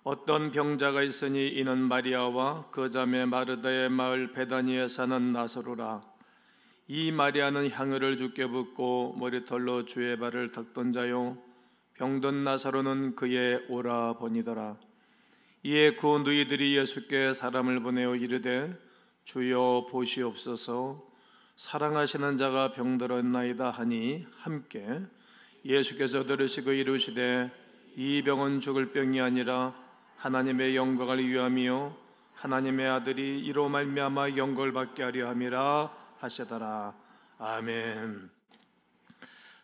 어떤 병자가 있으니 이는 마리아와 그 자매 마르다의 마을 베다니에 사는 나사로라. 이 마리아는 향유를 주께 붓고 머리털로 주의 발을 닦던 자요, 병든 나사로는 그의 오라버니더라. 이에 그 누이들이 예수께 사람을 보내어 이르되 주여 보시옵소서, 사랑하시는 자가 병들었나이다 하니 함께 예수께서 들으시고 이르시되 이 병은 죽을 병이 아니라 하나님의 영광을 위함이요 하나님의 아들이 이로 말미암아 영광을 받게 하려 함이라 하시더라. 아멘.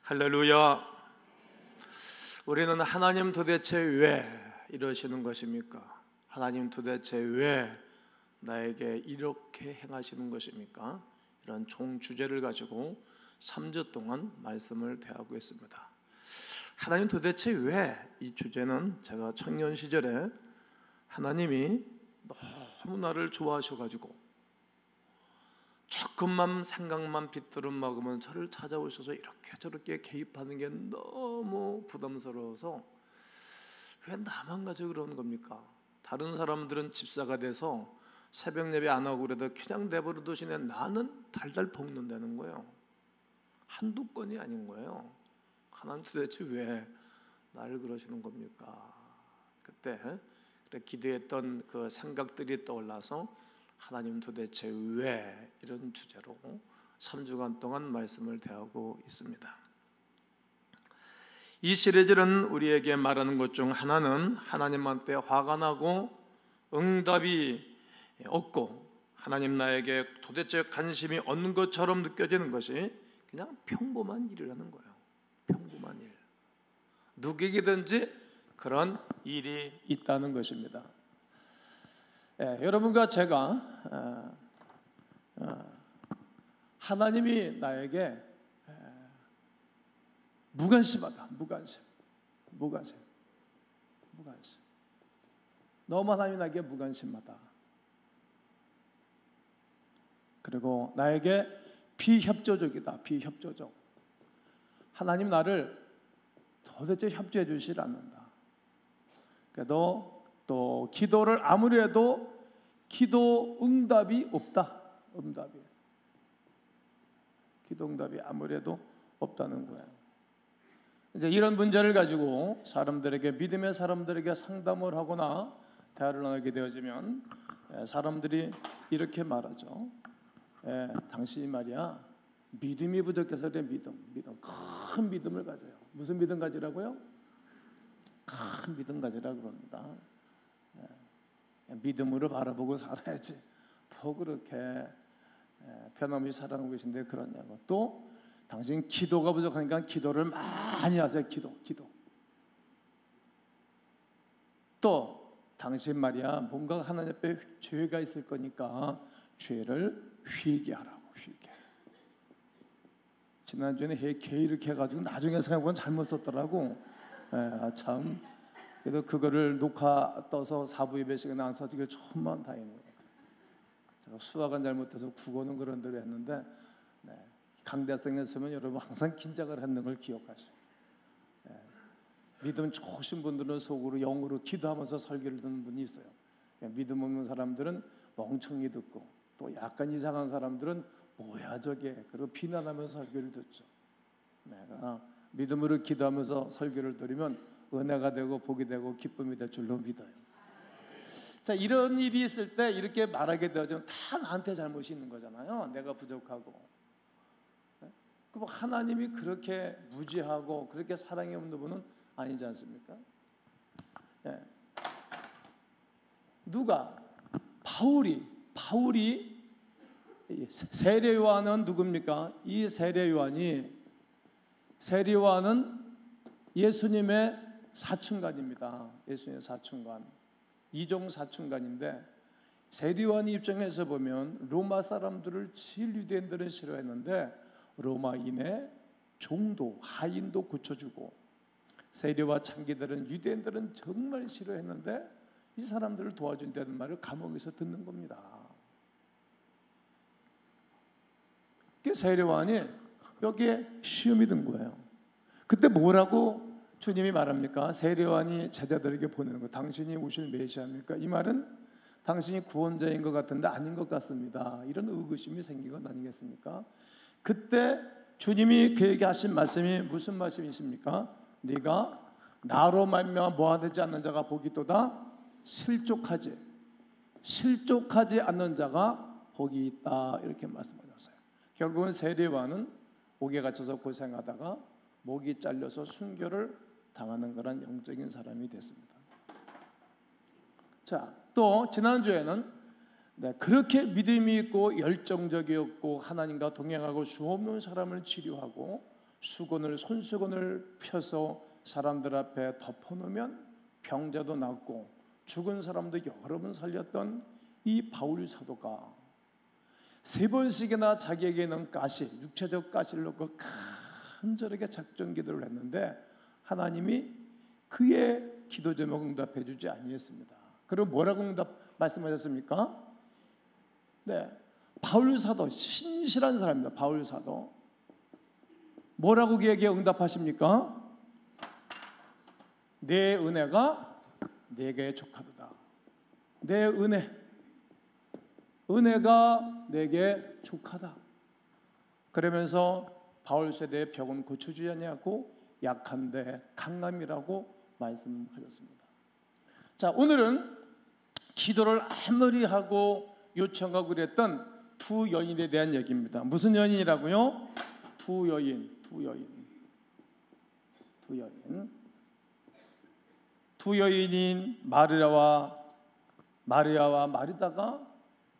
할렐루야. 우리는 하나님 도대체 왜 이러시는 것입니까? 하나님 도대체 왜 나에게 이렇게 행하시는 것입니까? 이런 총 주제를 가지고 3주 동안 말씀을 대하고 있습니다. 하나님 도대체 왜, 이 주제는 제가 청년 시절에 하나님이 너무 나를 좋아하셔가지고 조금만 생각만 빗들음 먹으면 저를 찾아오셔서 이렇게 저렇게 개입하는 게 너무 부담스러워서 왜 나만 가지고 그러는 겁니까? 다른 사람들은 집사가 돼서 새벽 예배 안 하고 그래도 그냥 내버려 두시네, 나는 달달 볶는다는 거예요. 한두 건이 아닌 거예요. 하나님 도대체 왜 나를 그러시는 겁니까? 그때 기도했던 그 생각들이 떠올라서 하나님 도대체 왜, 이런 주제로 3주간 동안 말씀을 대하고 있습니다. 이 시리즈는 우리에게 말하는 것 중 하나는 하나님한테 화가 나고 응답이 없고 하나님 나에게 도대체 관심이 없는 것처럼 느껴지는 것이 그냥 평범한 일이라는 거예요. 평범한 일, 누구에게든지 그런 일이 있다는 것입니다. 여러분과 제가 하나님이 나에게 무관심하다, 무관심. 너무 하나님이 나에게 무관심하다. 그리고 나에게 비협조적이다, 비협조적. 하나님 나를 도대체 협조해 주시지 않는다. 그래도 또 기도를 아무리 해도 기도 응답이 없다. 기도 응답이 아무리 해도 없다는 거예요. 이제 이런 문제를 가지고 사람들에게, 믿음의 사람들에게 상담을 하거나 대화를 나누게 되어지면 사람들이 이렇게 말하죠. 당신이 말이야, 믿음이 부족해서 그래. 믿음, 큰 믿음을 가져요. 무슨 믿음 가지라고요? 큰 믿음 가지라 그럽니다. 믿음으로 바라보고 살아야지. 뭐 그렇게 변함없이 살아가고 계신데 그러냐고. 또 당신 기도가 부족하니까 기도를 많이 하세요. 기도. 또 당신 말이야, 뭔가 하나님 앞에 죄가 있을 거니까 죄를 회개하라고. 지난주에 개 이렇게 해가지고 나중에 생각해보면 잘못 썼더라고. 참. 그래도 그거를 녹화 떠서 4부 예배 시간에 안 써지게 천만 다행이에요. 제가 수학은 잘못해서 국어는 그런 대로 했는데, 강대학생이었으면 여러분 항상 긴장을 했는 걸 기억하시죠. 믿음 좋으신 분들은 속으로 영으로 기도하면서 설교를 듣는 분이 있어요. 믿음 없는 사람들은 멍청이 듣고, 또 약간 이상한 사람들은 뭐야 저게, 그리고 비난하면서 설교를 듣죠. 내가 믿음으로 기도하면서 설교를 들으면 은혜가 되고 복이 되고 기쁨이 될 줄로 믿어요. 자, 이런 일이 있을 때 이렇게 말하게 되어지면 다 나한테 잘못이 있는 거잖아요. 내가 부족하고. 그럼 하나님이 그렇게 무지하고 그렇게 사랑이 없는 분은 아니지 않습니까? 누가? 바울이 세례 요한은 누굽니까? 이 세례 요한은 예수님의 사춘간입니다. 예수님의 사춘간, 이종 사춘간인데, 세례 요한 입장에서 보면 로마 사람들을 제일 유대인들은 싫어했는데 로마인의 종도, 하인도 고쳐주고, 세례와 창기들은 유대인들은 정말 싫어했는데 이 사람들을 도와준다는 말을 감옥에서 듣는 겁니다. 세례 요한이 여기에 시험이 든 거예요. 그때 뭐라고 주님이 말합니까? 세례요한이 제자들에게 보내는 거, 당신이 오실 메시아입니까? 이 말은 당신이 구원자인 것 같은데 아닌 것 같습니다. 이런 의구심이 생긴 것 아니겠습니까? 그때 주님이 그에게 하신 말씀이 무슨 말씀이십니까? 네가 나로 말미암아 모아되지 않는 자가 복이 있도다. 실족하지 않는 자가 복이 있다. 이렇게 말씀하셨어요. 결국은 세례요한은 목에 갇혀서 고생하다가 목이 잘려서 순교를 당하는 그런 영적인 사람이 됐습니다. 자, 또 지난주에는 그렇게 믿음이 있고 열정적이었고 하나님과 동행하고 수없는 사람을 치료하고 손수건을 펴서 사람들 앞에 덮어놓으면 병자도 낫고 죽은 사람도 여러 번 살렸던 이 바울 사도가 3번씩이나 자기에게는 가시, 육체적 가시를 놓고 간절하게 작전 기도를 했는데 하나님이 그의 기도 제목 응답해 주지 아니했습니다. 그럼 뭐라고 말씀하셨습니까? 바울 사도, 신실한 사람입니다. 바울 사도 뭐라고 그에게 응답하십니까? 내 은혜가 내게 족하도다. 내 은혜가 내게 족하다. 그러면서 바울 세대의 벽은 고쳐주지 아니하고 약한데 강함이라고 말씀하셨습니다. 자, 오늘은 기도를 아무리 하고 요청하고 그랬던 두 여인에 대한 얘기입니다. 무슨 여인이라고요? 두 여인. 두 여인인 마리아와 마르다가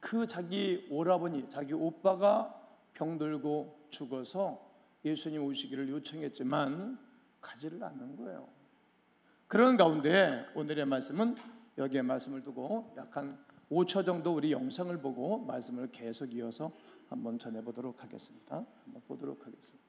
그 자기 오라버니, 자기 오빠가 병들고 죽어서 예수님 오시기를 요청했지만 가지를 않는 거예요. 그런 가운데 오늘의 말씀은 여기에 말씀을 두고 약 한 5초 정도 우리 영상을 보고 말씀을 계속 이어서 한번 전해보도록 하겠습니다. 한번 보도록 하겠습니다.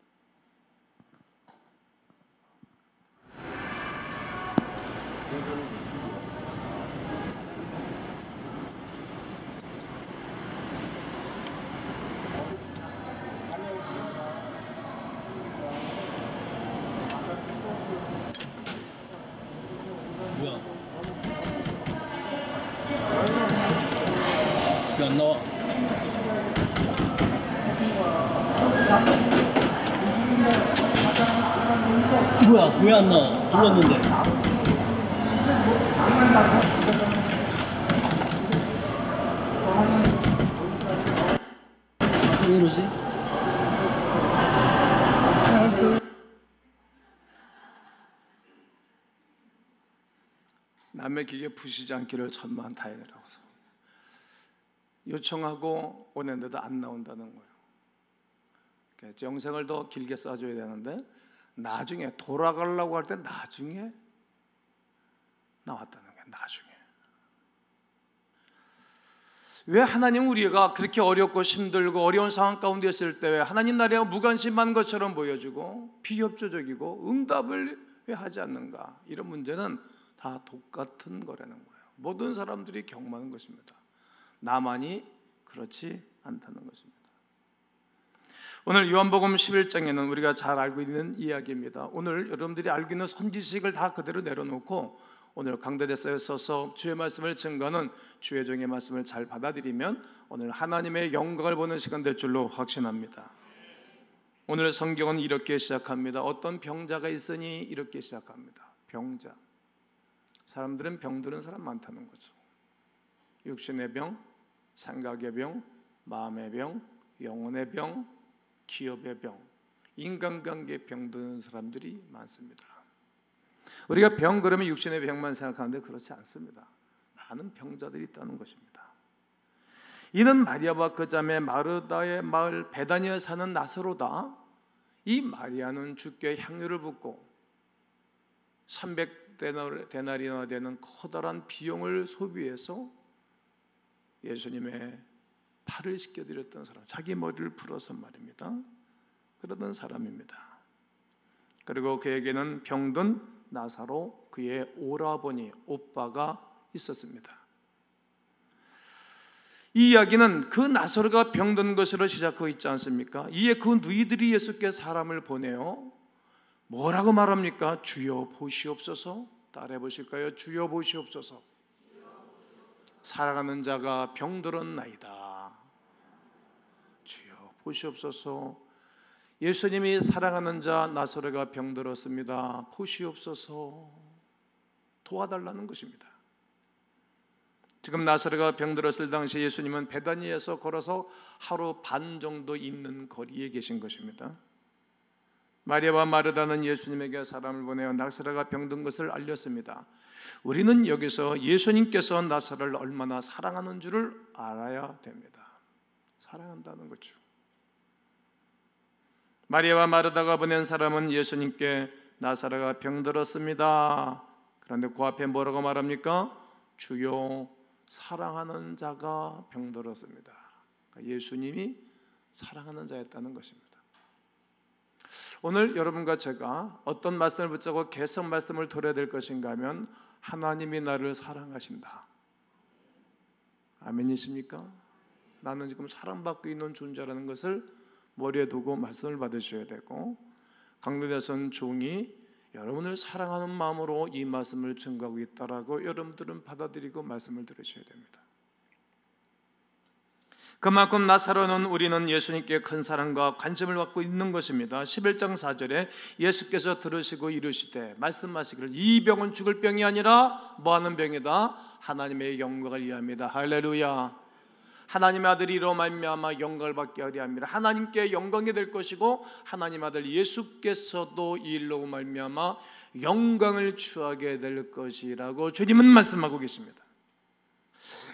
뭐야? 왜 안 나와? 뭐야? 왜 안 나와? 불렀는데. 왜 이러지? 남의 기계 부시지 않기를 천만 다행이라고 요청하고 오는데도 안 나온다는 거예요. 영생을 더 길게 써줘야 되는데 나중에 돌아가려고 할 때 나중에 나왔다는 거예요. 나중에. 왜 하나님 우리가 그렇게 어렵고 힘들고 어려운 상황 가운데 있을 때 왜 하나님 나라가 무관심한 것처럼 보여지고 비협조적이고 응답을 왜 하지 않는가? 이런 문제는 다 똑같은 거라는 거예요. 모든 사람들이 경험하는 것입니다. 나만이 그렇지 않다는 것입니다. 오늘 요한복음 11장에는 우리가 잘 알고 있는 이야기입니다. 오늘 여러분들이 알고 있는 선지식을 다 그대로 내려놓고 오늘 강대대사에 서서 주의 말씀을 증거하는 주의 종의 말씀을 잘 받아들이면 오늘 하나님의 영광을 보는 시간 될 줄로 확신합니다. 오늘 성경은 이렇게 시작합니다. 어떤 병자가 있으니 이렇게 시작합니다. 병자. 사람들은 병드는 사람 많다는 거죠. 육신의 병, 생각의 병, 마음의 병, 영혼의 병, 기업의 병, 인간관계에 병드는 사람들이 많습니다. 우리가 병 그러면 육신의 병만 생각하는데 그렇지 않습니다. 많은 병자들이 있다는 것입니다. 이는 마리아와 그 자매 마르다의 마을 베다니에 사는 나사로다. 이 마리아는 주께 향유를 붓고 300데나리나 되는 커다란 비용을 소비해서 예수님의 발을 씻겨드렸던 사람, 자기 머리를 풀어서 말입니다. 그러던 사람입니다. 그리고 그에게는 병든 나사로, 그의 오라버니, 오빠가 있었습니다. 이 이야기는 그 나사로가 병든 것으로 시작하고 있지 않습니까? 이에 그 누이들이 예수께 사람을 보내요. 뭐라고 말합니까? 주여 보시옵소서. 따라해 보실까요? 주여 보시옵소서. 사랑하는 자가 병들었나이다. 주여 보시옵소서. 예수님이 사랑하는 자 나사로가 병들었습니다. 보시옵소서. 도와달라는 것입니다. 지금 나사로가 병들었을 당시 예수님은 베다니에서 걸어서 하루 반 정도 있는 거리에 계신 것입니다. 마리아와 마르다는 예수님에게 사람을 보내어 나사로가 병든 것을 알렸습니다. 우리는 여기서 예수님께서 나사로를 얼마나 사랑하는 줄을 알아야 됩니다. 사랑한다는 거죠. 마리아와 마르다가 보낸 사람은 예수님께 나사로가 병들었습니다. 그런데 그 앞에 뭐라고 말합니까? 주여 사랑하는 자가 병들었습니다. 그러니까 예수님이 사랑하는 자였다는 것입니다. 오늘 여러분과 제가 어떤 말씀을 붙잡고 계속 말씀을 들어야 될 것인가 하면 하나님이 나를 사랑하신다. 아멘이십니까? 나는 지금 사랑받고 있는 존재라는 것을 머리에 두고 말씀을 받으셔야 되고, 강론에선 종이 여러분을 사랑하는 마음으로 이 말씀을 증거하고 있다라고 여러분들은 받아들이고 말씀을 들으셔야 됩니다. 그만큼 나사로는 우리는 예수님께 큰 사랑과 관심을 받고 있는 것입니다. 11장 4절에 예수께서 들으시고 이르시되 말씀하시기를 이 병은 죽을 병이 아니라 뭐하는 병이다? 하나님의 영광을 위함이다. 할렐루야. 하나님의 아들이 이로 말미암아 영광을 받게 하려 함이라. 하나님께 영광이 될 것이고 하나님 아들 예수께서도 이 일로 말미암아 영광을 취하게 될 것이라고 주님은 말씀하고 계십니다.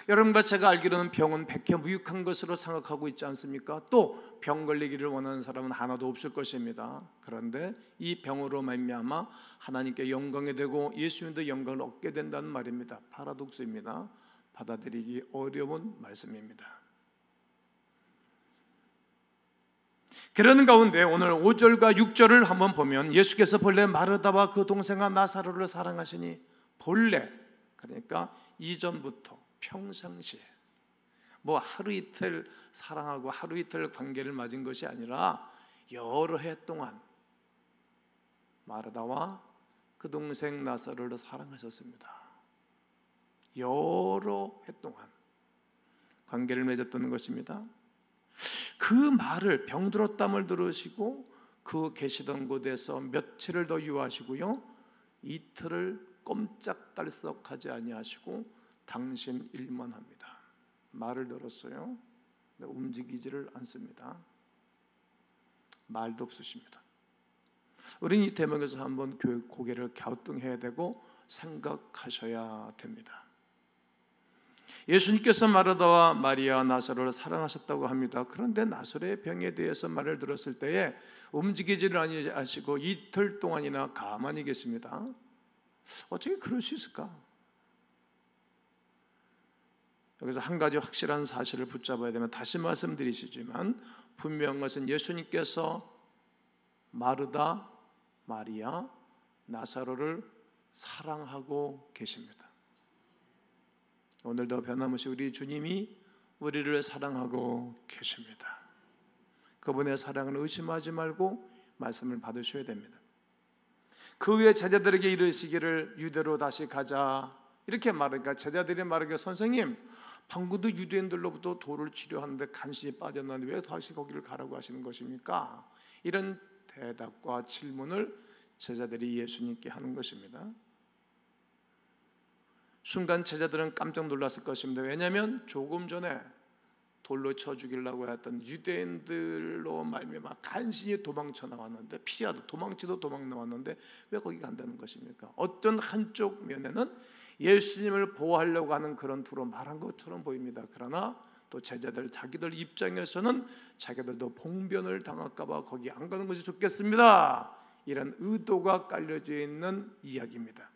여러분과 제가 알기로는 병은 백해무익한 것으로 생각하고 있지 않습니까? 또 병 걸리기를 원하는 사람은 하나도 없을 것입니다. 그런데 이 병으로 말미암아 하나님께 영광이 되고 예수님도 영광을 얻게 된다는 말입니다. 파라독스입니다. 받아들이기 어려운 말씀입니다. 그러는 가운데 오늘 5절과 6절을 한번 보면 예수께서 본래 마르다와 그 동생아 나사로를 사랑하시니, 본래 그러니까 이전부터 평상시에 뭐 하루 이틀 사랑하고 하루 이틀 관계를 맺은 것이 아니라 여러 해 동안 마르다와 그 동생 나사로를 사랑하셨습니다. 여러 해 동안 관계를 맺었다는 것입니다. 그 말을 병들었담을 들으시고 그 계시던 곳에서 며칠을 더 유하시고요, 이틀을 꼼짝달싹하지 아니하시고 당신 일만 합니다. 말을 들었어요. 움직이지를 않습니다. 말도 없으십니다. 우리는 이 대목에서 한번 고개를 갸우뚱해야 되고 생각하셔야 됩니다. 예수님께서 마르다와 마리아, 나사로를 사랑하셨다고 합니다. 그런데 나사로의 병에 대해서 말을 들었을 때에 움직이지를 아니하시고 이틀 동안이나 가만히 계십니다. 어떻게 그럴 수 있을까? 여기서 한 가지 확실한 사실을 붙잡아야 되면 다시 말씀드리시지만 분명한 것은 예수님께서 마르다, 마리아, 나사로를 사랑하고 계십니다. 오늘도 변함없이 우리 주님이 우리를 사랑하고 계십니다. 그분의 사랑을 의심하지 말고 말씀을 받으셔야 됩니다. 그 후에 제자들에게 이르시기를 유대로 다시 가자 이렇게 말하니까 제자들이 말하기를 선생님, 방금도 유대인들로부터 돌을 치료하는데 간신히 빠졌는데 왜 다시 거기를 가라고 하시는 것입니까? 이런 대답과 질문을 제자들이 예수님께 하는 것입니다. 순간 제자들은 깜짝 놀랐을 것입니다. 왜냐하면 조금 전에 돌로 쳐 죽이려고 했던 유대인들로 말미암아 간신히 도망쳐 나왔는데, 피하도 도망치도 도망 나왔는데 왜 거기 간다는 것입니까? 어떤 한쪽 면에는 예수님을 보호하려고 하는 그런 투로 말한 것처럼 보입니다. 그러나 또 제자들 자기들 입장에서는 자기들도 봉변을 당할까 봐 거기 안 가는 것이 좋겠습니다. 이런 의도가 깔려져 있는 이야기입니다.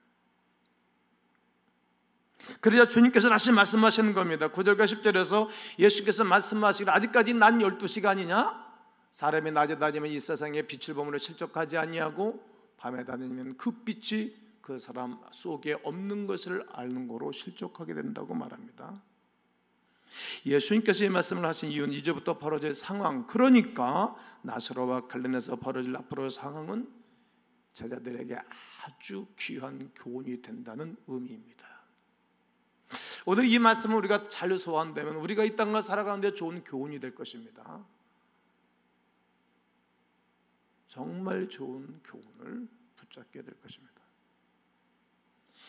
그러자 주님께서 다시 말씀하시는 겁니다. 9절과 10절에서 예수께서 말씀하시기를 아직까지 난 12시간이냐? 사람이 낮에 다니면 이 세상에 빛을 보므로 실족하지 아니하고 밤에 다니면 그 빛이 그 사람 속에 없는 것을 아는 거로 실족하게 된다고 말합니다. 예수님께서 이 말씀을 하신 이유는 이제부터 벌어질 상황, 그러니까 나사로와 관련해서 벌어질 앞으로의 상황은 제자들에게 아주 귀한 교훈이 된다는 의미입니다. 오늘 이 말씀을 우리가 잘 소화한다면 우리가 이 땅을 살아가는 데 좋은 교훈이 될 것입니다. 정말 좋은 교훈을 붙잡게 될 것입니다.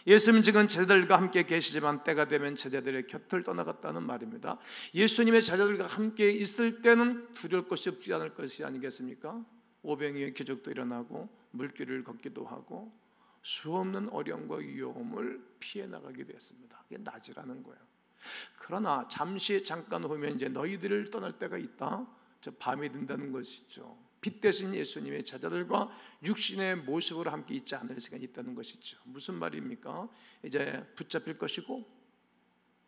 예수님 지금 제자들과 함께 계시지만 때가 되면 제자들의 곁을 떠나갔다는 말입니다. 예수님의 제자들과 함께 있을 때는 두려울 것이 없지 않을 것이 아니겠습니까? 오병이의 기적도 일어나고 물길을 걷기도 하고 수없는 어려움과 위험을 피해 나가게 되었습니다. 그게 낮이라는 거예요. 그러나 잠깐 후면 이제 너희들을 떠날 때가 있다. 저 밤이 된다는 것이죠. 빛 대신 예수님의 제자들과 육신의 모습으로 함께 있지 않을 시간이 있다는 것이죠. 무슨 말입니까? 이제 붙잡힐 것이고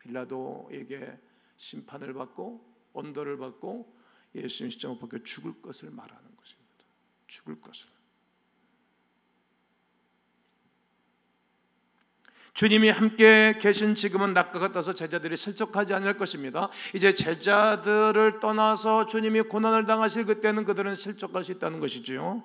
빌라도에게 심판을 받고 언도를 받고 예수님 십자가에 못 박혀 죽을 것을 말하는 것입니다. 죽을 것을. 주님이 함께 계신 지금은 낮과 같아서 제자들이 실족하지 않을 것입니다. 이제 제자들을 떠나서 주님이 고난을 당하실 그때는 그들은 실족할 수 있다는 것이지요.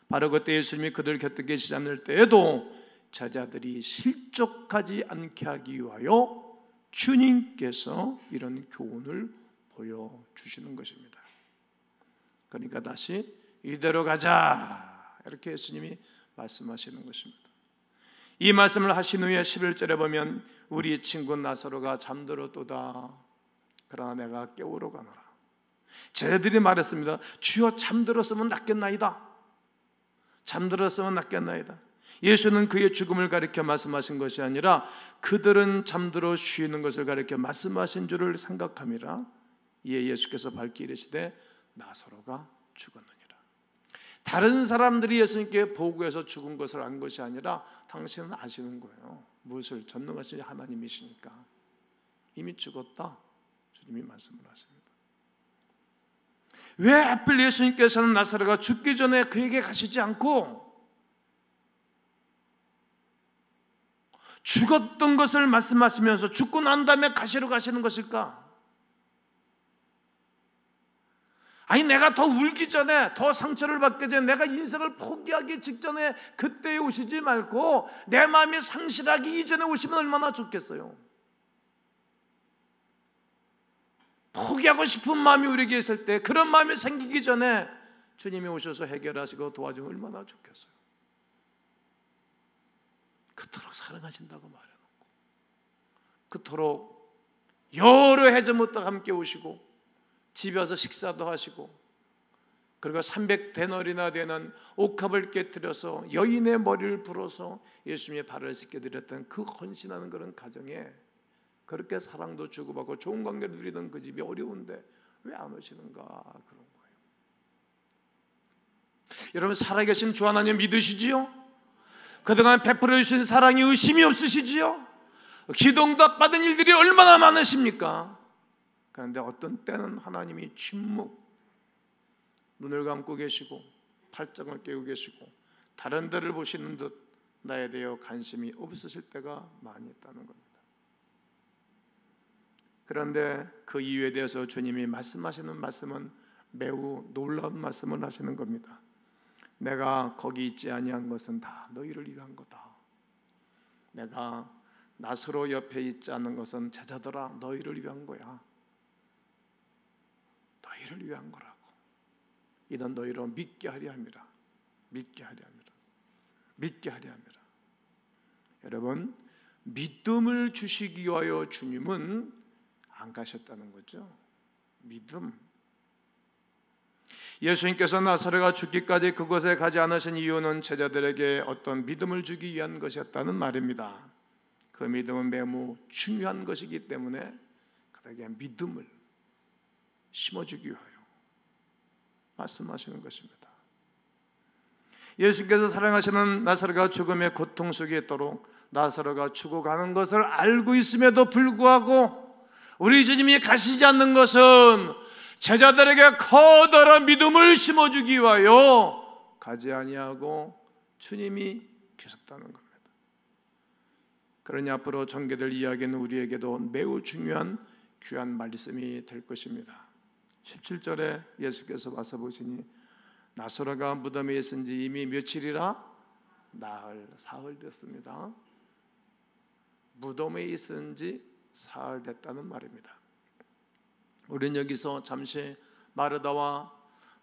바로 그때 예수님이 그들 곁에 계시지 않을 때에도 제자들이 실족하지 않게 하기 위하여 주님께서 이런 교훈을 보여주시는 것입니다. 그러니까 다시 이대로 가자 이렇게 예수님이 말씀하시는 것입니다. 이 말씀을 하신 후에 11절에 보면 우리 친구 나사로가 잠들었도다. 그러나 내가 깨우러 가노라. 제자들이 말했습니다. 주여 잠들었으면 낫겠나이다. 잠들었으면 낫겠나이다. 예수는 그의 죽음을 가리켜 말씀하신 것이 아니라 그들은 잠들어 쉬는 것을 가리켜 말씀하신 줄을 생각함이라. 이에 예수께서 밝히 이르시되 나사로가 죽었느니라. 다른 사람들이 예수님께 보고해서 죽은 것을 안 것이 아니라 당신은 아시는 거예요. 무엇을? 전능하신 하나님이시니까 이미 죽었다 주님이 말씀을 하십니다. 왜 하필 예수님께서는 나사로가 죽기 전에 그에게 가시지 않고 죽었던 것을 말씀하시면서 죽고 난 다음에 가시러 가시는 것일까? 아니 내가 더 울기 전에 더 상처를 받기 전에 내가 인생을 포기하기 직전에 그때에 오시지 말고 내 마음이 상실하기 이전에 오시면 얼마나 좋겠어요. 포기하고 싶은 마음이 우리에게 있을 때 그런 마음이 생기기 전에 주님이 오셔서 해결하시고 도와주면 얼마나 좋겠어요. 그토록 사랑하신다고 말해놓고 그토록 여러 해 전부터 함께 오시고 집에 와서 식사도 하시고 그리고 300데나리나 되는 옥합을 깨뜨려서 여인의 머리를 불어서 예수님의 발을 씻겨드렸던 그 헌신하는 그런 가정에 그렇게 사랑도 주고받고 좋은 관계를 누리던 그 집이 어려운데 왜 안 오시는가 그런 거예요. 여러분 살아계신 주 하나님 믿으시지요? 그동안 베풀어 주신 사랑이 의심이 없으시지요? 기도응답 받은 일들이 얼마나 많으십니까? 그런데 어떤 때는 하나님이 침묵, 눈을 감고 계시고 팔짱을 깨고 계시고 다른 데를 보시는 듯 나에 대해 관심이 없으실 때가 많이 있다는 겁니다. 그런데 그 이유에 대해서 주님이 말씀하시는 말씀은 매우 놀라운 말씀을 하시는 겁니다. 내가 거기 있지 아니한 것은 다 너희를 위한 거다. 내가 나사로 옆에 있지 않은 것은 제자들아 너희를 위한 거야. 너희를 위한 거라고. 이는 너희로 믿게 하려 함이라. 믿게 하려 함이라. 믿게 하려 함이라. 여러분 믿음을 주시기 위하여 주님은 안 가셨다는 거죠. 믿음. 예수님께서 나사로가 죽기까지 그곳에 가지 않으신 이유는 제자들에게 어떤 믿음을 주기 위한 것이었다는 말입니다. 그 믿음은 매우 중요한 것이기 때문에 그들에게 믿음을 심어주기 위하여 말씀하시는 것입니다. 예수께서 사랑하시는 나사로가 죽음의 고통 속에 있도록 나사로가 죽어가는 것을 알고 있음에도 불구하고 우리 주님이 가시지 않는 것은 제자들에게 커다란 믿음을 심어주기 위하여 가지 아니하고 주님이 계셨다는 겁니다. 그러니 앞으로 전개될 이야기는 우리에게도 매우 중요한 귀한 말씀이 될 것입니다. 17절에 예수께서 와서 보시니 나사로가 무덤에 있은 지 이미 며칠이라? 나흘, 사흘 됐습니다. 무덤에 있은 지 사흘 됐다는 말입니다. 우리는 여기서 잠시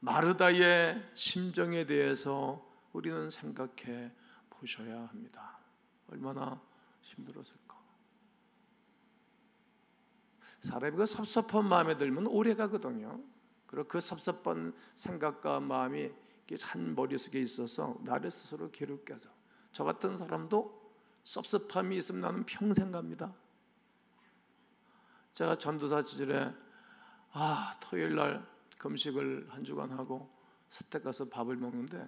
마르다의 심정에 대해서 우리는 생각해 보셔야 합니다. 얼마나 힘들었을까? 사람이 그 섭섭한 마음에 들면 오래 가거든요. 그리고 그 섭섭한 생각과 마음이 한 머릿속에 있어서 나를 스스로 괴롭게 하죠. 저 같은 사람도 섭섭함이 있으면 나는 평생 갑니다. 제가 전도사 시절에 토요일 날 금식을 한 주간 하고 서택 가서 밥을 먹는데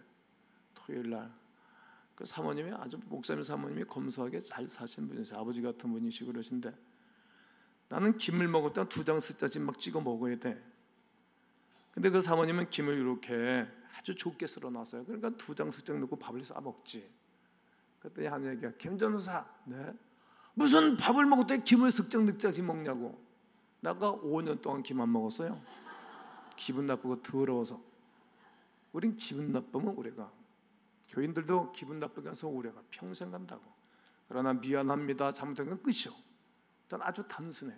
토요일 날 그 사모님이 아주 목사님 사모님이 검소하게 잘 사신 분이세요. 아버지 같은 분이시고 그러신데 나는 김을 먹을 때 2장 쓱짜리 막 찍어 먹어야 돼. 근데 그 사모님은 김을 이렇게 아주 좁게 썰어놨어요. 그러니까 2장 쓱짝 넣고 밥을 싸 먹지. 그랬더니 한 얘기가 김 전도사, 네? 무슨 밥을 먹을 때 김을 쓱짝늑짝이 먹냐고. 내가 5년 동안 김 안 먹었어요. 기분 나쁘고 더러워서. 우린 기분 나쁘면 오래가. 교인들도 기분 나쁘게 해서 오래가. 평생 간다고. 그러나 미안합니다, 잘못된 건 끝이요. 전 아주 단순해.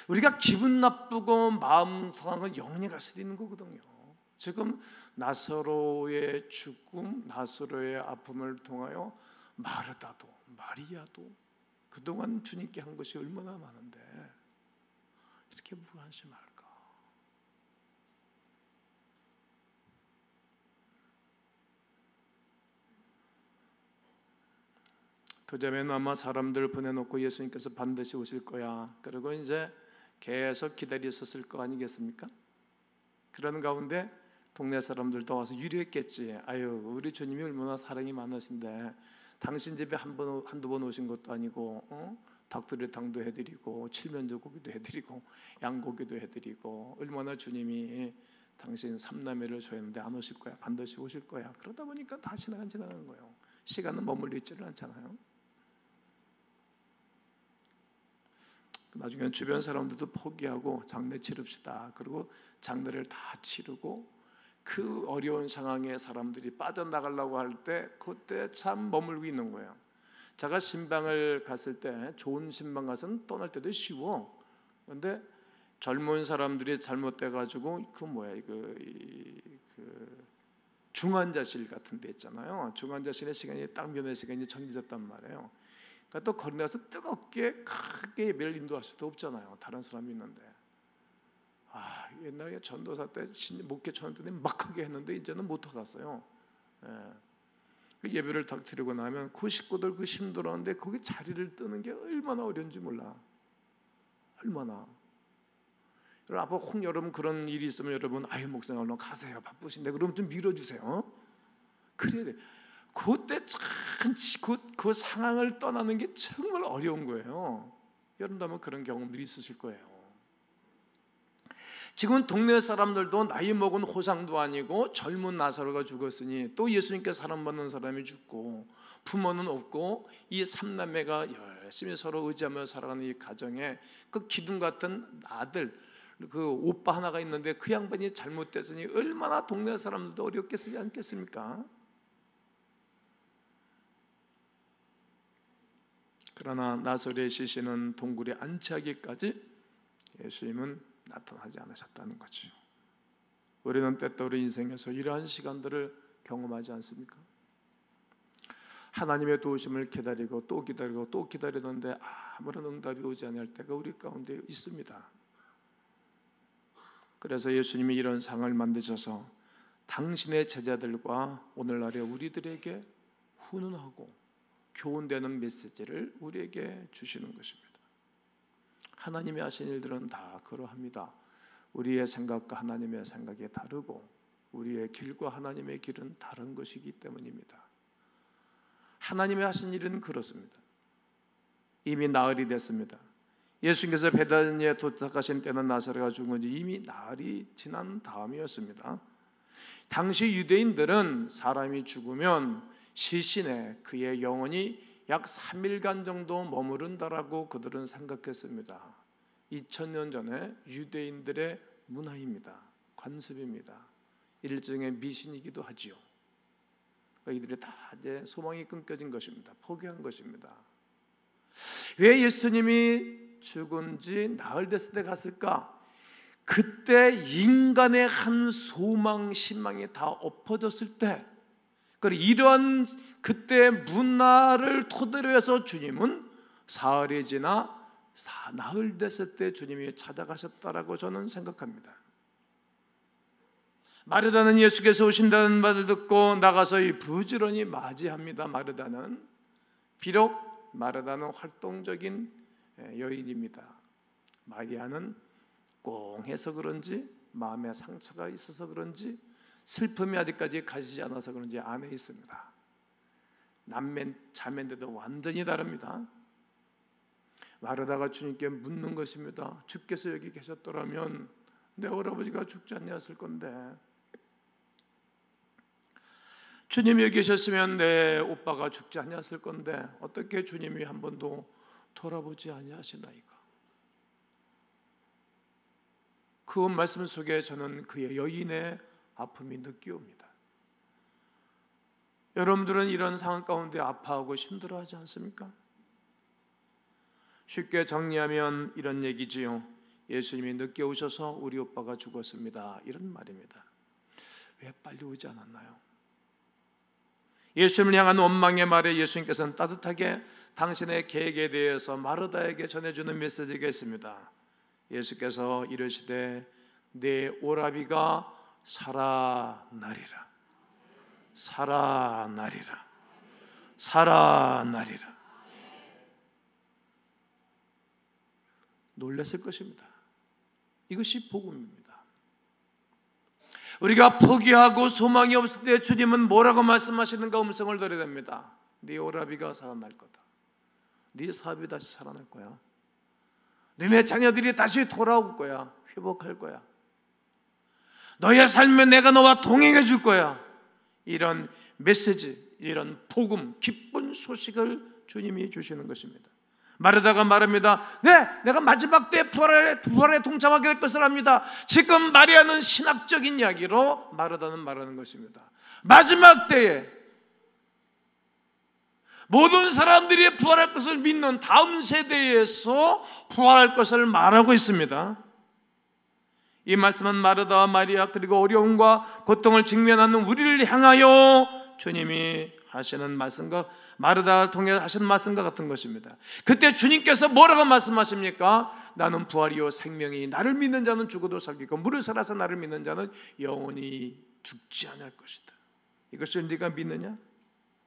우리가 기분 나쁘고 마음 상한 건 영원히 갈 수도 있는 거거든요. 지금 나사로의 죽음, 나사로의 아픔을 통하여 마르다도 마리아도 그동안 주님께 한 것이 얼마나 많은데 이렇게 무관심할까? 그 점에는 아마 사람들 보내놓고 예수님께서 반드시 오실 거야. 그리고 이제 계속 기다리셨을 거 아니겠습니까? 그런 가운데 동네 사람들도 와서 유리했겠지. 아유, 우리 주님이 얼마나 사랑이 많으신데 당신 집에 한두 번 오신 것도 아니고 닭도리탕도 해드리고 칠면조고기도 해드리고 양고기도 해드리고 얼마나 주님이 당신 삼남매를 줘했는데 안 오실 거야. 반드시 오실 거야. 그러다 보니까 다 지나가는 거예요. 시간은 머물러 있지를 않잖아요. 나중에 주변 사람들도 포기하고 장례 치릅시다. 그리고 장례를 다 치르고 그 어려운 상황에 사람들이 빠져나가려고 할 때 그때 참 머물고 있는 거예요. 제가 신방을 갔을 때 좋은 신방 가서는 떠날 때도 쉬워. 그런데 젊은 사람들이 잘못돼가지고 중환자실 같은 데 있잖아요. 중환자실의 시간이 딱 면회 시간이 정해졌단 말이에요. 그러니까 또 거기 나서 뜨겁게 크게 예배를 인도할 수도 없잖아요. 다른 사람이 있는데. 옛날에 전도사 때 목회 초년 때 막 하게 했는데 이제는 못 하겠어요. 그 예배를 딱 드리고 나면 그 식구들 그 힘들었는데 거기 자리를 뜨는 게 얼마나 어려운지 몰라. 얼마나. 앞으로 여러분 그런 일이 있으면 여러분 목사님 얼른 가세요. 바쁘신데 그럼 좀 밀어주세요. 그래야 돼. 그때 참 그 상황을 떠나는 게 정말 어려운 거예요. 여러분도 아마 그런 경험들이 있으실 거예요. 지금 동네 사람들도 나이 먹은 호상도 아니고 젊은 나사로가 죽었으니 또 예수님께 사랑받는 사람이 죽고 부모는 없고 이 삼남매가 열심히 서로 의지하며 살아가는 이 가정에 그 기둥 같은 아들 그 오빠 하나가 있는데 그 양반이 잘못됐으니 얼마나 동네 사람들도 어렵겠지 않겠습니까? 그러나 나사로의 시신은 동굴에 안치하기까지 예수님은 나타나지 않으셨다는 거죠. 우리는 때때로 인생에서 이러한 시간들을 경험하지 않습니까? 하나님의 도우심을 기다리고 또 기다리고 또 기다리는데 아무런 응답이 오지 않을 때가 우리 가운데 있습니다. 그래서 예수님이 이런 상을 만드셔서 당신의 제자들과 오늘날의 우리들에게 훈훈하고 교훈되는 메시지를 우리에게 주시는 것입니다. 하나님이 하신 일들은 다 그러합니다. 우리의 생각과 하나님의 생각이 다르고 우리의 길과 하나님의 길은 다른 것이기 때문입니다. 하나님이 하신 일은 그렇습니다. 이미 나흘이 됐습니다. 예수님께서 베다니에 도착하신 때는 나사로가 죽은 지 이미 나흘이 지난 다음이었습니다. 당시 유대인들은 사람이 죽으면 시신에 그의 영혼이 약 3일간 정도 머무른다라고 그들은 생각했습니다. 2000년 전에 유대인들의 문화입니다. 관습입니다. 일종의 미신이기도 하지요. 이들이 다 이제 소망이 끊겨진 것입니다. 포기한 것입니다. 왜 예수님이 죽은 지 나흘 됐을 때 갔을까? 그때 인간의 한 소망, 신망이 다 엎어졌을 때, 이러한 그때 문화를 토대로 해서 주님은 사흘이 지나 나흘 됐을 때 주님이 찾아가셨다라고 저는 생각합니다. 마르다는 예수께서 오신다는 말을 듣고 나가서 부지런히 맞이합니다. 마르다는 비록 마르다는 활동적인 여인입니다. 마리아는 꽁해서 그런지, 마음에 상처가 있어서 그런지, 슬픔이 아직까지 가시지 않아서 그런지 안에 있습니다. 남매 자매인데도 완전히 다릅니다. 마르다가 주님께 묻는 것입니다. 주께서 여기 계셨더라면 내 할아버지가 죽지 않았을 건데, 주님이 여기 계셨으면 내 오빠가 죽지 않았을 건데 어떻게 주님이 한 번도 돌아보지 아니하시나이까? 그 말씀 속에 저는 그의 여인의 아픔이 느껴옵니다. 여러분들은 이런 상황 가운데 아파하고 힘들어하지 않습니까? 쉽게 정리하면 이런 얘기지요. 예수님이 늦게 오셔서 우리 오빠가 죽었습니다, 이런 말입니다. 왜 빨리 오지 않았나요? 예수님을 향한 원망의 말에 예수님께서는 따뜻하게 당신의 계획에 대해서 마르다에게 전해주는 메시지가 있습니다. 예수께서 이르시되 내 오라비가 살아나리라, 살아나리라, 살아나리라. 놀랐을 것입니다. 이것이 복음입니다. 우리가 포기하고 소망이 없을 때 주님은 뭐라고 말씀하시는가 음성을 들어야 됩니다. 네 오라비가 살아날 거다. 네 사업이 다시 살아날 거야. 너의 자녀들이 다시 돌아올 거야. 회복할 거야. 너의 삶에 내가 너와 동행해 줄 거야. 이런 메시지, 이런 복음, 기쁜 소식을 주님이 주시는 것입니다. 마르다가 말합니다. 네, 내가 마지막 때 부활에 동참하게 될 것을 압니다. 지금 마리아는 신학적인 이야기로 마르다는 말하는 것입니다. 마지막 때에 모든 사람들이 부활할 것을 믿는 다음 세대에서 부활할 것을 말하고 있습니다. 이 말씀은 마르다와 마리아 그리고 어려움과 고통을 직면하는 우리를 향하여 주님이 하시는 말씀과 마르다를 통해 하시는 말씀과 같은 것입니다. 그때 주님께서 뭐라고 말씀하십니까? 나는 부활이요 생명이 나를 믿는 자는 죽어도 살겠고 무릇 살아서 나를 믿는 자는 영원히 죽지 않을 것이다. 이것을 네가 믿느냐?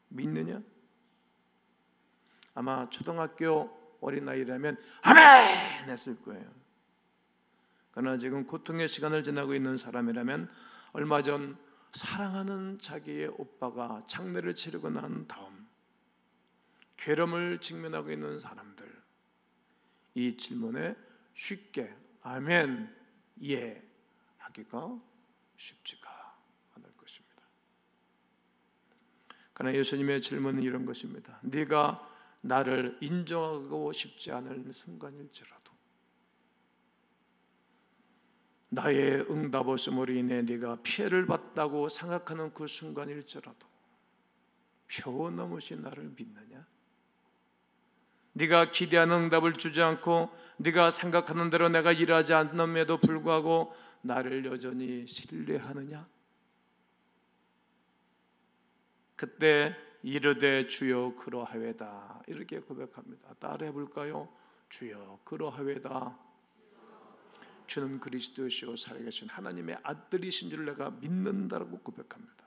믿느냐? 아마 초등학교 어린아이라면 아멘 했을 거예요. 그러나 지금 고통의 시간을 지나고 있는 사람이라면 얼마 전 사랑하는 자기의 오빠가 장례를 치르고 난 다음 괴로움을 직면하고 있는 사람들, 이 질문에 쉽게 아멘, 예 하기가 쉽지가 않을 것입니다. 그러나 예수님의 질문은 이런 것입니다. 네가 나를 인정하고 싶지 않을 순간일지라도 나의 응답 없음으로 인해 네가 피해를 봤다고 생각하는 그 순간일지라도 표어넘으시 나를 믿느냐? 네가 기대하는 응답을 주지 않고 네가 생각하는 대로 내가 일하지 않음에도 불구하고 나를 여전히 신뢰하느냐? 그때 이르되 주여 그러하외다 이렇게 고백합니다. 따라해 볼까요? 주여 그러하외다. 주는 그리스도시요 살아계신 하나님의 아들이신 줄 내가 믿는다라고 고백합니다.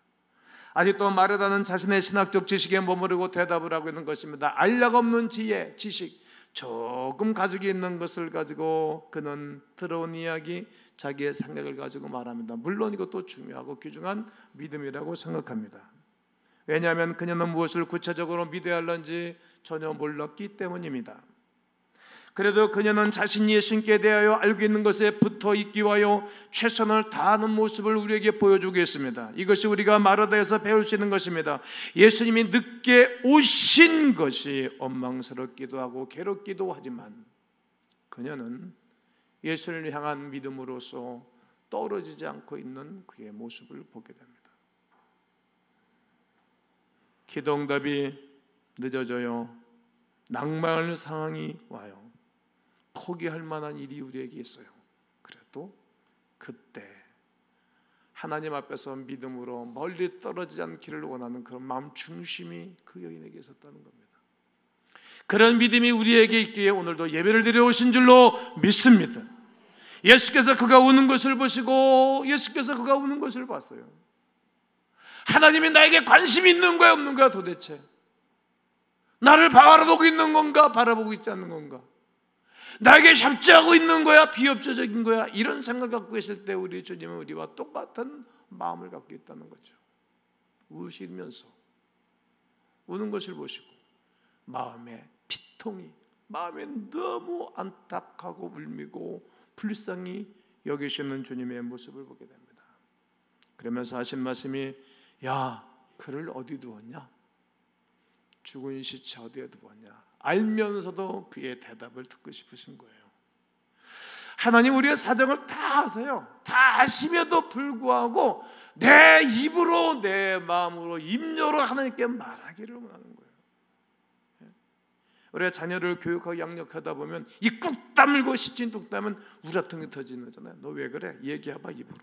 아직도 마르다는 자신의 신학적 지식에 머무르고 대답을 하고 있는 것입니다. 알약 없는 지혜, 지식, 조금 가지고 있는 것을 가지고 그는 들어온 이야기, 자기의 생각을 가지고 말합니다. 물론 이것도 중요하고 귀중한 믿음이라고 생각합니다. 왜냐하면 그녀는 무엇을 구체적으로 믿어야 할는지 전혀 몰랐기 때문입니다. 그래도 그녀는 자신이 예수님께 대하여 알고 있는 것에 붙어 있기 위하여 최선을 다하는 모습을 우리에게 보여주고 있습니다. 이것이 우리가 마르다에서 배울 수 있는 것입니다. 예수님이 늦게 오신 것이 원망스럽기도 하고 괴롭기도 하지만 그녀는 예수님을 향한 믿음으로서 떨어지지 않고 있는 그의 모습을 보게 됩니다. 기도응답이 늦어져요. 낭망할 상황이 와요. 포기할 만한 일이 우리에게 있어요. 그래도 그때 하나님 앞에서 믿음으로 멀리 떨어지지 않기를 원하는 그런 마음 중심이 그 여인에게 있었다는 겁니다. 그런 믿음이 우리에게 있기에 오늘도 예배를 드려오신 줄로 믿습니다. 예수께서 그가 우는 것을 보시고 예수께서 그가 우는 것을 봤어요. 하나님이 나에게 관심이 있는 거야 없는 거야 도대체? 나를 바라보고 있는 건가 바라보고 있지 않는 건가? 나에게 협조하고 있는 거야 비협조적인 거야? 이런 생각을 갖고 계실 때 우리 주님은 우리와 똑같은 마음을 갖고 있다는 거죠. 우시면서 우는 것을 보시고 마음에 피통이 마음에 너무 안타깝고 울미고 불쌍히 여기시는 주님의 모습을 보게 됩니다. 그러면서 하신 말씀이 야 그를 어디 두었냐? 죽은 시체 어디에 두었냐? 알면서도 그의 대답을 듣고 싶으신 거예요. 하나님 우리의 사정을 다 아세요. 다 아심에도 불구하고 내 입으로 내 마음으로 입녀로 하나님께 말하기를 원하는 거예요. 우리가 자녀를 교육하고 양육하다 보면 이 꾹 다물고 시친 뚝 따면 우라통이 터지는 거잖아요. 너 왜 그래? 얘기해봐 입으로.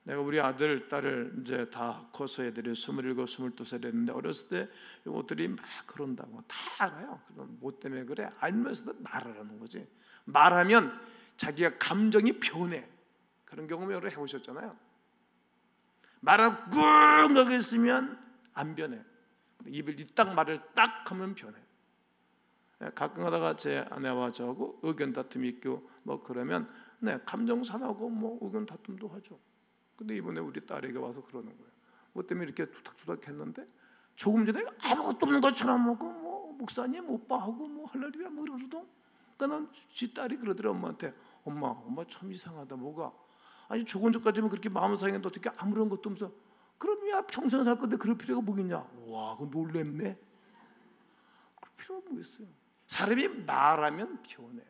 내가 우리 아들, 딸을 이제 다 커서 애들이 27, 22살 됐는데 어렸을 때 이것들이 막 그런다고 다 알아요. 그럼 뭐 때문에 그래? 알면서도 말하라는 거지. 말하면 자기가 감정이 변해. 그런 경험 여러 해보셨잖아요. 말하고 꾹 있으면 안 변해. 입을 딱 말을 딱 하면 변해. 가끔 가다가 제 아내와 저하고 의견 다툼이 있고 뭐 그러면 네, 감정 상하고 뭐 의견 다툼도 하죠. 근데 이번에 우리 딸에게 와서 그러는 거예요. 뭐 때문에 이렇게 투닥투닥 했는데 조금 전에 아무것도 없는 것처럼 뭐 목사님 오빠하고 뭐 할렐루야 뭐 이러거든. 그러니까 지 딸이 그러더래 엄마한테 엄마 참 이상하다 뭐가 아니 조금 전까지는 그렇게 마음 상했는데 어떻게 아무런 것도 없어. 그럼 야 평생 살 건데 그럴 필요가 뭐겠냐. 와 그거 놀랍네. 그럴 필요가 뭐 있어요. 사람이 말하면 변해.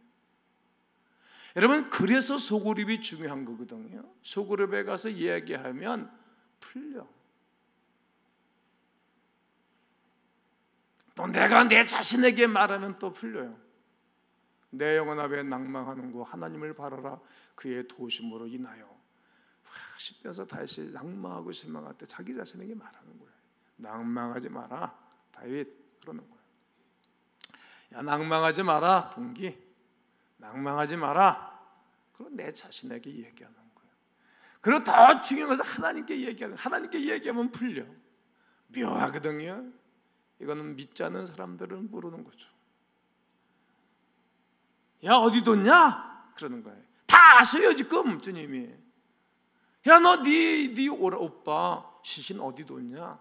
여러분 그래서 소그룹이 중요한 거거든요. 소그룹에 가서 이야기하면 풀려. 또 내가 내 자신에게 말하면 또 풀려요. 내 영혼아 왜 낭망하는고 하나님을 바라라 그의 도우심으로 인하여. 시편에서 다윗이 낭망하고 실망할 때 자기 자신에게 말하는 거예요. 낭망하지 마라 다윗 그러는 거예요. 야 낭망하지 마라 동기. 낭망하지 마라. 그럼 내 자신에게 얘기하는 거예요. 그리고 더 중요한 것은 하나님께 얘기하는. 하나님께 얘기하면 풀려. 묘하거든요. 이거는 믿지 않는 사람들은 모르는 거죠. 야 어디 뒀냐? 그러는 거예요. 다 아셔요 지금 주님이. 야 너 네 오빠 시신 어디 뒀냐?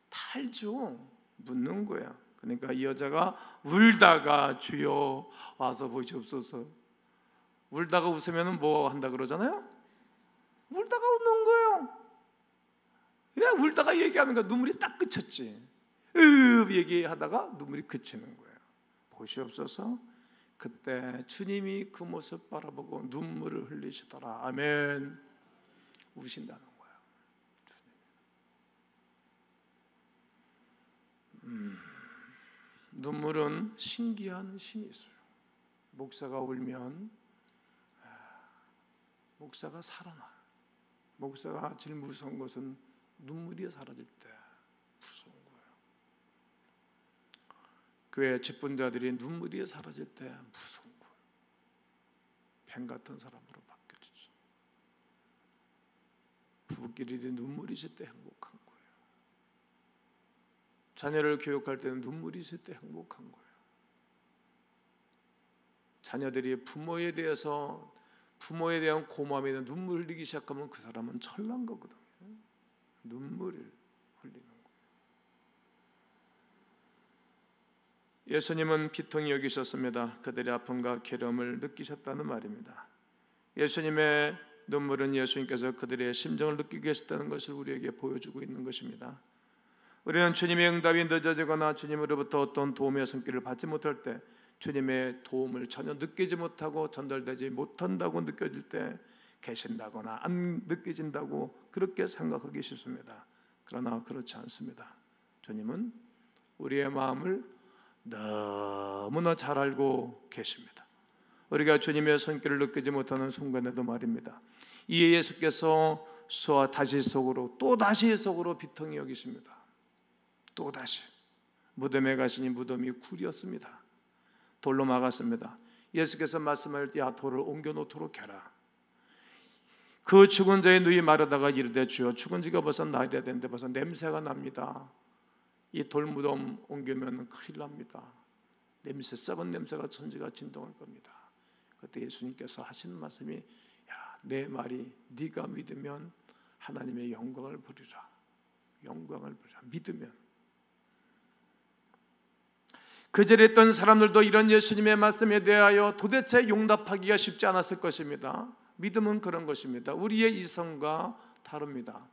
다 알죠. 묻는 거야. 그러니까 이 여자가 울다가 주여 와서 보시옵소서. 울다가 웃으면 뭐 한다 그러잖아요. 울다가 웃는 거예요. 왜 울다가 얘기하는 거야. 눈물이 딱 그쳤지. 얘기하다가 눈물이 그치는 거예요. 보시옵소서. 그때 주님이 그 모습 바라보고 눈물을 흘리시더라. 아멘. 우신다는 거야. 눈물은 신기한 힘이 있어요. 목사가 울면 목사가 살아나. 목사가 제일 무서운 것은 눈물이 사라질 때 무서운 거예요. 교회 직분자들이 눈물이 사라질 때 무서운 거예요. 뱀 같은 사람으로 바뀌어지죠. 부부끼리 눈물이 있을 때 행복한 거예요. 자녀를 교육할 때는 눈물이 있을 때 행복한 거예요. 자녀들이 부모에 대한 고마움에 대한 눈물을 흘리기 시작하면 그 사람은 철난 거거든요. 눈물을 흘리는 거예요. 예수님은 비통히 여기셨습니다. 그들의 아픔과 괴로움을 느끼셨다는 말입니다. 예수님의 눈물은 예수님께서 그들의 심정을 느끼게 계셨다는 것을 우리에게 보여주고 있는 것입니다. 우리는 주님의 응답이 늦어지거나 주님으로부터 어떤 도움의 손길을 받지 못할 때, 주님의 도움을 전혀 느끼지 못하고 전달되지 못한다고 느껴질 때 계신다거나 안 느껴진다고 그렇게 생각하기 쉽습니다. 그러나 그렇지 않습니다. 주님은 우리의 마음을 너무나 잘 알고 계십니다. 우리가 주님의 손길을 느끼지 못하는 순간에도 말입니다, 이 예수께서 수와 다시 속으로 또 다시 속으로 비통히 여기십니다. 또 다시 무덤에 가시니 무덤이 굴이었습니다. 돌로 막았습니다. 예수께서 말씀할 때 돌을 옮겨 놓도록 해라. 그 죽은 자의 누이 마르다가 이르되 주여 죽은 지가 벌써 나흘이나 됐는데 벌써 냄새가 납니다. 이 돌무덤 옮기면 큰일 납니다. 냄새, 썩은 냄새가 천지가 진동할 겁니다. 그때 예수님께서 하시는 말씀이, 야, 내 말이 네가 믿으면 하나님의 영광을 보리라. 영광을 보리라. 믿으면. 그 자리에 있던 사람들도 이런 예수님의 말씀에 대하여 도대체 용납하기가 쉽지 않았을 것입니다. 믿음은 그런 것입니다. 우리의 이성과 다릅니다.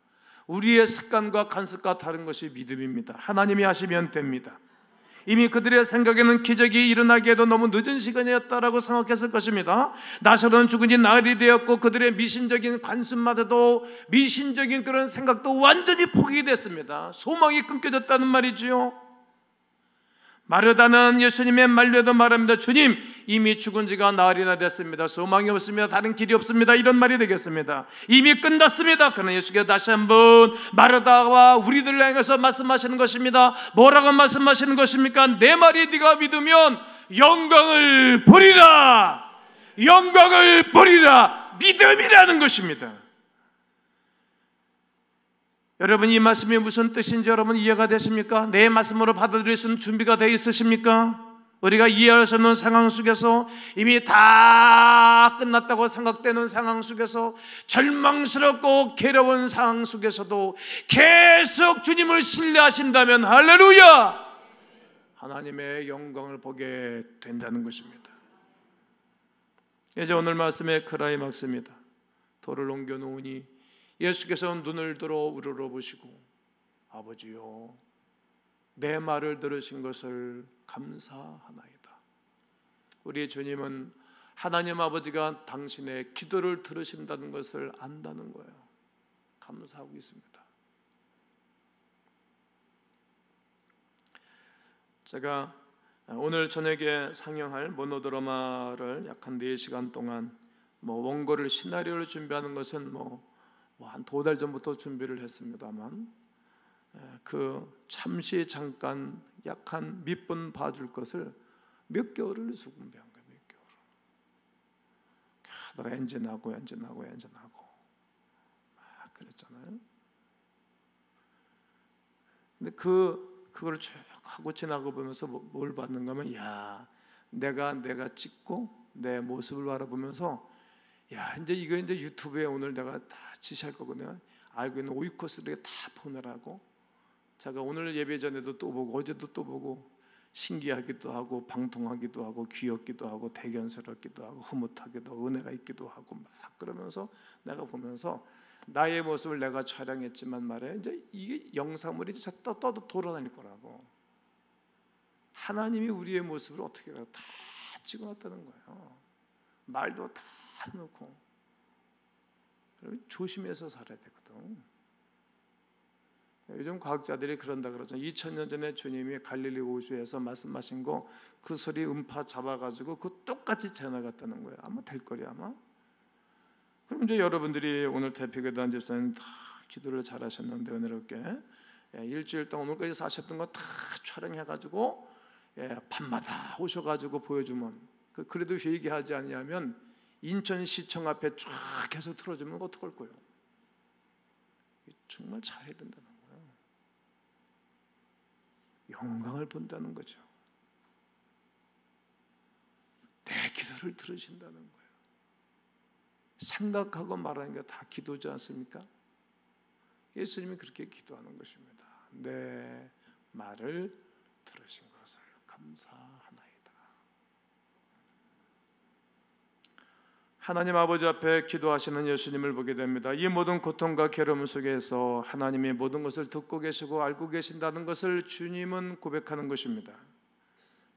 우리의 습관과 간섭과 다른 것이 믿음입니다. 하나님이 하시면 됩니다. 이미 그들의 생각에는 기적이 일어나기에도 너무 늦은 시간이었다라고 생각했을 것입니다. 나사로는 죽은 지 나흘이 되었고 그들의 미신적인 관심마다도 미신적인 그런 생각도 완전히 포기됐습니다. 소망이 끊겨졌다는 말이지요. 마르다는 예수님의 만류에도 말합니다. 주님, 이미 죽은 지가 나흘이나 됐습니다. 소망이 없습니다. 다른 길이 없습니다. 이런 말이 되겠습니다. 이미 끝났습니다. 그러나 예수께서 다시 한번 마르다와 우리들을 향해서 말씀하시는 것입니다. 뭐라고 말씀하시는 것입니까? 내 말이 네가 믿으면 영광을 보리라. 영광을 보리라. 믿음이라는 것입니다. 여러분, 이 말씀이 무슨 뜻인지 여러분 이해가 되십니까? 내 말씀으로 받아들일 수 있는 준비가 되어 있으십니까? 우리가 이해할 수 없는 상황 속에서, 이미 다 끝났다고 생각되는 상황 속에서, 절망스럽고 괴로운 상황 속에서도 계속 주님을 신뢰하신다면 할렐루야! 하나님의 영광을 보게 된다는 것입니다. 이제 오늘 말씀의 클라이막스입니다. 돌을 옮겨 놓으니 예수께서 눈을 들어 우러러보시고, 아버지요, 내 말을 들으신 것을 감사하나이다. 우리 주님은 하나님 아버지가 당신의 기도를 들으신다는 것을 안다는 거예요. 감사하고 있습니다. 제가 오늘 저녁에 상영할 모노드라마를 약 한 4시간 동안 원고를, 시나리오를 준비하는 것은 한 2달 전부터 준비를 했습니다만, 잠시 잠깐 약 한 몇 번 봐줄 것을 몇 개월을 수분배한 거예요. 몇 개월. 하다가 엔진하고 막 그랬잖아요. 근데 그걸 쭉 하고 지나고 보면서 뭘 봤는가 하면, 야, 내가 찍고 내 모습을 바라보면서, 야, 이제 이거 유튜브에 오늘 내가 다 지시할 거거든요. 알고 있는 오이코스들에게 다 보내라고. 제가 오늘 예배 전에도 또 보고 어제도 또 보고 신기하기도 하고 방통하기도 하고 귀엽기도 하고 대견스럽기도 하고 흐뭇하기도 하고 은혜가 있기도 하고 막 그러면서 내가 보면서 나의 모습을 내가 촬영했지만 말이야, 이제 이게 영상물이 또 돌아다닐 거라고. 하나님이 우리의 모습을 어떻게 다 찍어놨다는 거예요. 말도 다 해놓고. 조심해서 살아야 되거든. 요즘 과학자들이 그런다 그러죠. 2000년 전에 주님이 갈릴리 호수에서 말씀하신 거, 그 소리 음파 잡아가지고 그 똑같이 재나갔다는 거예요. 아마 될 거리 아마. 그럼 이제 여러분들이 오늘 대표교단 집사님 다 기도를 잘하셨는데 은혜롭게 일주일 동안 오늘까지 사셨던 거 다 촬영해가지고 밤마다 오셔가지고 보여주면, 그래도 회개하지 않냐면 인천시청 앞에 쫙 해서 틀어주면 어떡할 거예요? 정말 잘해야 된다는 거예요. 영광을 본다는 거죠. 내 기도를 들으신다는 거예요. 생각하고 말하는 게 다 기도지 않습니까? 예수님이 그렇게 기도하는 것입니다. 내 말을 들으신 것을 감사하나이다. 하나님 아버지 앞에 기도하시는 예수님을 보게 됩니다. 이 모든 고통과 괴로움 속에서 하나님의 모든 것을 듣고 계시고 알고 계신다는 것을 주님은 고백하는 것입니다.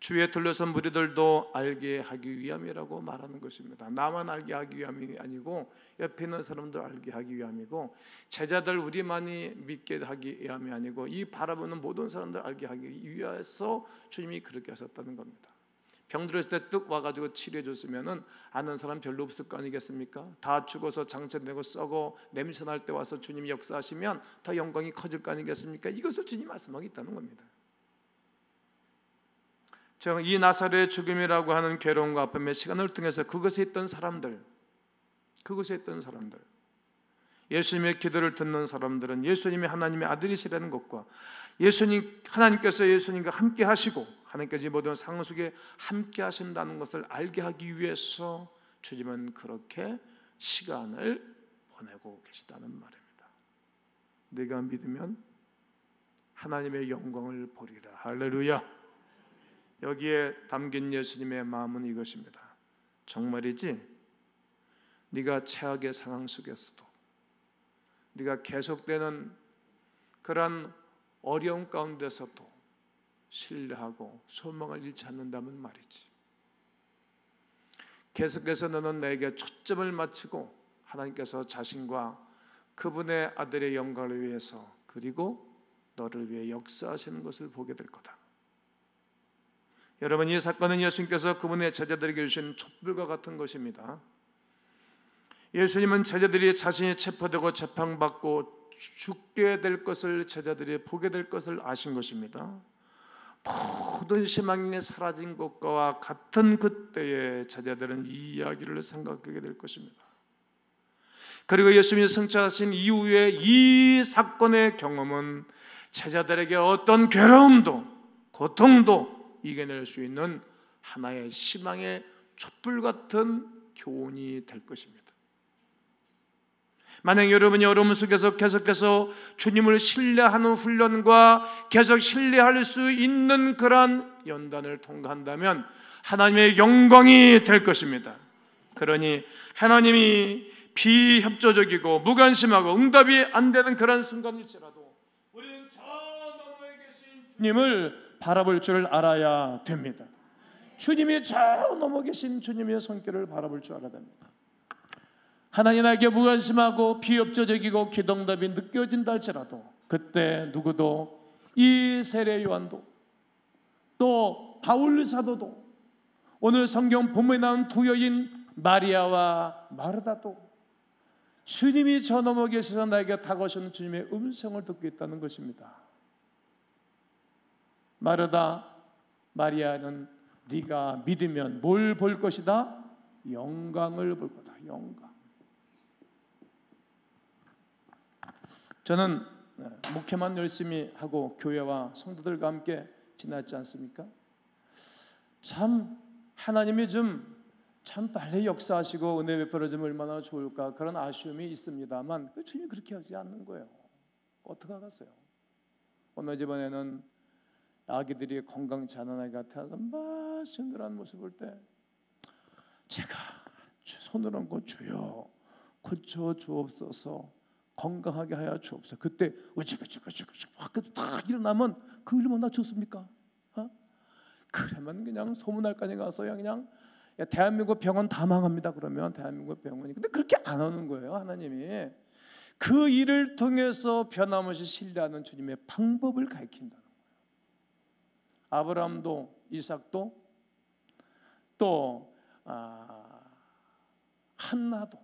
주위에 둘러선 무리들도 알게 하기 위함이라고 말하는 것입니다. 나만 알게 하기 위함이 아니고 옆에 있는 사람들 알게 하기 위함이고, 제자들 우리만이 믿게 하기 위함이 아니고 이 바라보는 모든 사람들 알게 하기 위해서 주님이 그렇게 하셨다는 겁니다. 병들었을 때 뚝 와가지고 치료해 줬으면은 아는 사람 별로 없을 거 아니겠습니까? 다 죽어서 장체되고 썩어 냄새 날 때 와서 주님이 역사하시면 더 영광이 커질 거 아니겠습니까? 이것을 주님이 말씀하고 있다는 겁니다. 이 나사로의 죽음이라고 하는 괴로움과 아픔의 시간을 통해서 그곳에 있던 사람들, 예수님의 기도를 듣는 사람들은 예수님이 하나님의 아들이시라는 것과 하나님께서 예수님과 함께 하시고 하나님께서 이 모든 상황 속에 함께 하신다는 것을 알게 하기 위해서 주님은 그렇게 시간을 보내고 계시다는 말입니다. 내가 믿으면 하나님의 영광을 보리라. 할렐루야. 여기에 담긴 예수님의 마음은 이것입니다. 정말이지? 네가 최악의 상황 속에서도, 네가 계속되는 그런 어려움 가운데서도 신뢰하고 소망을 잃지 않는다면 말이지. 계속해서 너는 내게 초점을 맞추고 하나님께서 자신과 그분의 아들의 영광을 위해서, 그리고 너를 위해 역사하시는 것을 보게 될 거다. 여러분, 이 사건은 예수님께서 그분의 제자들에게 주신 촛불과 같은 것입니다. 예수님은 제자들이 자신이 체포되고 재판받고 죽게 될 것을, 제자들이 보게 될 것을 아신 것입니다. 모든 희망이 사라진 것과 같은 그때에 제자들은 이 이야기를 생각하게 될 것입니다. 그리고 예수님이 승천하신 이후에 이 사건의 경험은 제자들에게 어떤 괴로움도 고통도 이겨낼 수 있는 하나의 희망의 촛불 같은 교훈이 될 것입니다. 만약 여러분이 어려움 속에서 계속해서 주님을 신뢰하는 훈련과 계속 신뢰할 수 있는 그러한 연단을 통과한다면 하나님의 영광이 될 것입니다. 그러니 하나님이 비협조적이고 무관심하고 응답이 안 되는 그런 순간일지라도 우리는 저 너머에 계신 주님을 바라볼 줄 알아야 됩니다. 주님이 저 넘어 계신 주님의 손길을 바라볼 줄 알아야 됩니다. 하나님 나에게 무관심하고 비협조적이고 기도응답이 느껴진다 할지라도 그때 누구도 이 세례 요한도 또 바울 사도도 오늘 성경 본문에 나온 두 여인 마리아와 마르다도 주님이 저 넘어 계셔서 나에게 다가오시는 주님의 음성을 듣고 있다는 것입니다. 마리아는 네가 믿으면 뭘 볼 것이다? 영광을 볼 거다. 영광. 저는 목회만 열심히 하고 교회와 성도들과 함께 지났지 않습니까? 참 하나님이 참 빨리 역사하시고 은혜 베풀어주면 얼마나 좋을까 그런 아쉬움이 있습니다만 주님이 그렇게 하지 않는 거예요. 어떻게 하겠어요? 어느 집안에는 아기들이 건강치 않은 아이 같아서 막 힘들어하는 모습 볼 때 제가 손을 얹고 주여 고쳐 주옵소서, 건강하게 하여 주옵소서. 그때 우직우직우직우직 딱 일어나면 그 얼마나 좋습니까? 그러면 그냥 소문날까지 가서 그냥 야, 대한민국 병원 다 망합니다. 그러면 대한민국 병원이 근데 그렇게 안 하는 거예요. 하나님이 그 일을 통해서 변함없이 신뢰하는 주님의 방법을 가르친다는 거예요. 아브라함도 이삭도 또 한나도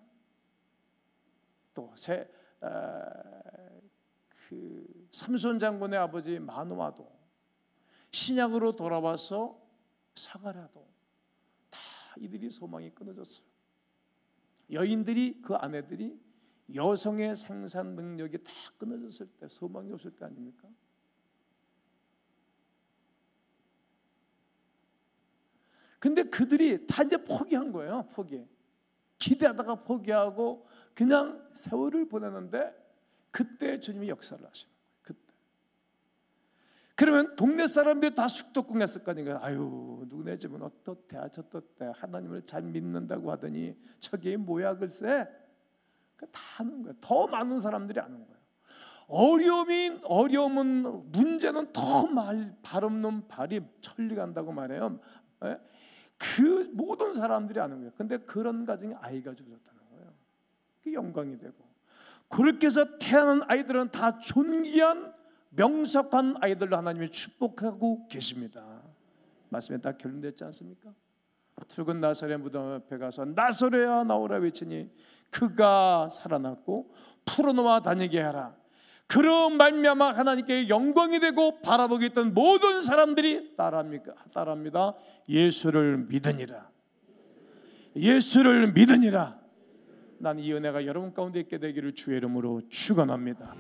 또 삼손 장군의 아버지 마노아도 신약으로 돌아와서 사가랴도 다 이들이 소망이 끊어졌어요. 여인들이 그 아내들이 여성의 생산 능력이 다 끊어졌을 때 소망이 없을 때 아닙니까? 근데 그들이 다 이제 포기한 거예요. 기대하다가 포기하고 그냥 세월을 보내는데 그때 주님이 역사를 하시는 거예요. 그때. 그러면 동네 사람들이 다 숙덕궁했을 거 아닌가요? 아유, 누구네 집은 어떻대 저떻대 하나님을 잘 믿는다고 하더니 저게 뭐야 글쎄. 다 아는 거예요. 더 많은 사람들이 아는 거예요. 어려움은 문제는 더 발 없는 발이 천리간다고 말해요. 예? 그 모든 사람들이 아는 거예요. 근데 그런 가정에 아이가 주어졌다는 거예요. 그 영광이 되고, 그렇게 해서 태어난 아이들은 다 존귀한 명석한 아이들로 하나님이 축복하고 계십니다. 말씀에 다 결론됐지 않습니까? 붉은 나사렛 무덤 앞에 가서 나사렛아 나오라 외치니 그가 살아났고 풀어놓아 다니게 하라. 그런 말미암아 하나님께 영광이 되고 바라보고 있던 모든 사람들이 따라합니다. 예수를 믿으니라. 예수를 믿으니라. 난 이 은혜가 여러분 가운데 있게 되기를 주의 이름으로 축원합니다.